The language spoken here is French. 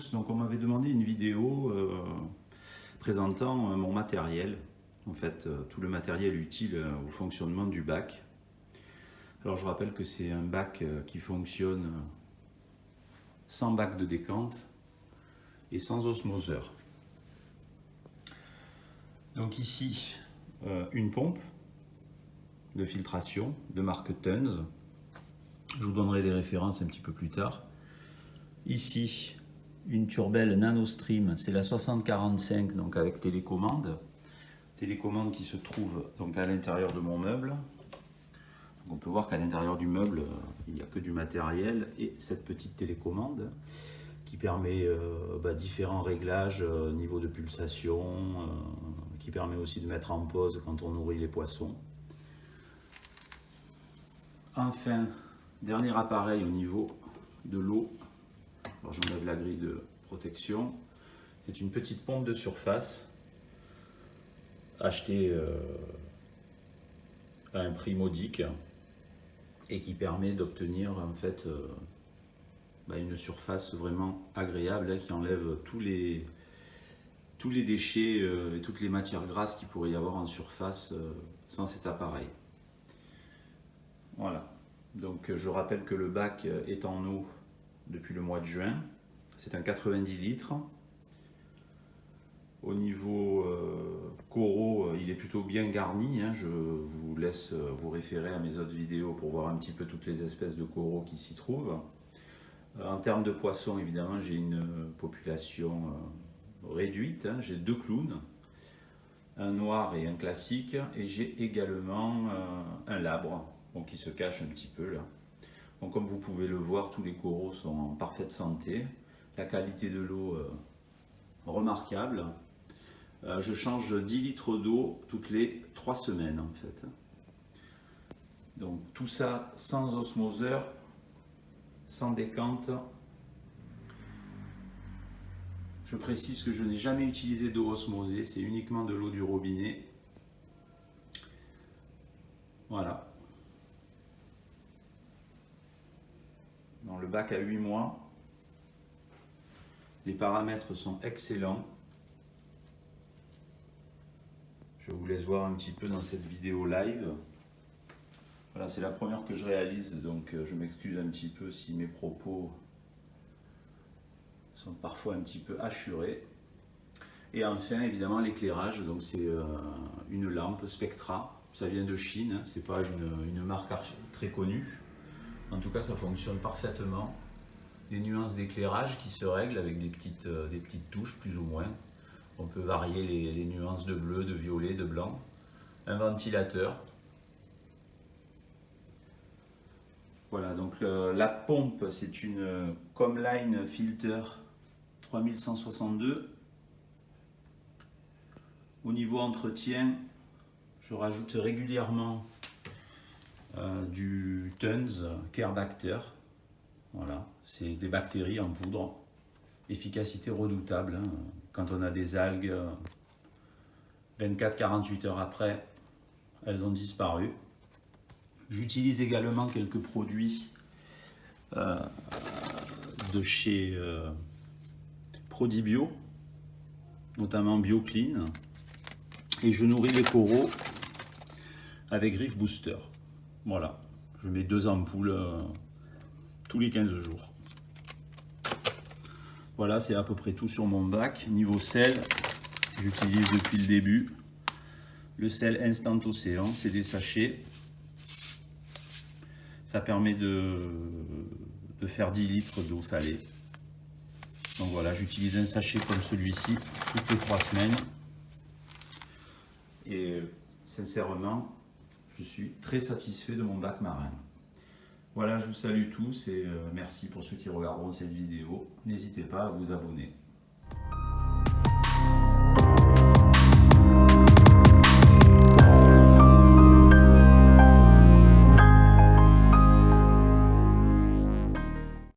tous, donc on m'avait demandé une vidéo présentant mon matériel, en fait tout le matériel utile au fonctionnement du bac. Alors je rappelle que c'est un bac qui fonctionne sans bac de décante et sans osmoseur. Donc ici une pompe de filtration de marque Tunz. Je vous donnerai des références un petit peu plus tard. Ici, une Turbelle NanoStream, c'est la 6045, donc avec télécommande. Télécommande qui se trouve donc à l'intérieur de mon meuble. Donc on peut voir qu'à l'intérieur du meuble, il n'y a que du matériel et cette petite télécommande qui permet différents réglages, niveau de pulsation, qui permet aussi de mettre en pause quand on nourrit les poissons. Enfin, dernier appareil au niveau de l'eau. Alors j'enlève la grille de protection. C'est une petite pompe de surface achetée à un prix modique et qui permet d'obtenir en fait une surface vraiment agréable qui enlève tous les déchets et toutes les matières grasses qu'il pourrait y avoir en surface sans cet appareil. Voilà. Donc je rappelle que le bac est en eau depuis le mois de juin. C'est un 90 litres. Au niveau coraux, il est plutôt bien garni. Je vous laisse vous référer à mes autres vidéos pour voir un petit peu toutes les espèces de coraux qui s'y trouvent. En termes de poissons, évidemment, j'ai une population réduite. J'ai 2 clowns, un noir et un classique. Et j'ai également un labre qui se cache un petit peu là. Donc, comme vous pouvez le voir, tous les coraux sont en parfaite santé. La qualité de l'eau remarquable. Je change 10 litres d'eau toutes les 3 semaines en fait. Donc tout ça sans osmoseur, sans décante. Je précise que je n'ai jamais utilisé d'eau osmosée, c'est uniquement de l'eau du robinet. Voilà. Dans le bac à 8 mois, les paramètres sont excellents. Je vous laisse voir un petit peu dans cette vidéo live. Voilà, c'est la première que je réalise, donc je m'excuse un petit peu si mes propos sont parfois un petit peu hachurés. Et enfin, évidemment, l'éclairage, donc c'est une lampe Spectra. Ça vient de Chine, c'est pas une marque très connue. En tout cas, ça fonctionne parfaitement. Des nuances d'éclairage qui se règlent avec des petites touches, plus ou moins. On peut varier les nuances de bleu, de violet, de blanc. Un ventilateur. Voilà, donc la pompe, c'est une Comline Filter 3162. Au niveau entretien, je rajoute régulièrement du Tunz Carebacter. Voilà, c'est des bactéries en poudre. Efficacité redoutable. Quand on a des algues, 24-48 heures après, elles ont disparu. J'utilise également quelques produits de chez Prodibio, notamment BioClean. Et je nourris les coraux avec Reef Booster. Voilà, je mets 2 ampoules tous les 15 jours. Voilà, c'est à peu près tout sur mon bac. Niveau sel, j'utilise depuis le début le sel Instant Océan, c'est des sachets. Ça permet de faire 10 litres d'eau salée. Donc voilà, j'utilise un sachet comme celui-ci toutes les 3 semaines. Et sincèrement, je suis très satisfait de mon bac marin. Voilà, je vous salue tous et merci pour ceux qui regarderont cette vidéo. N'hésitez pas à vous abonner.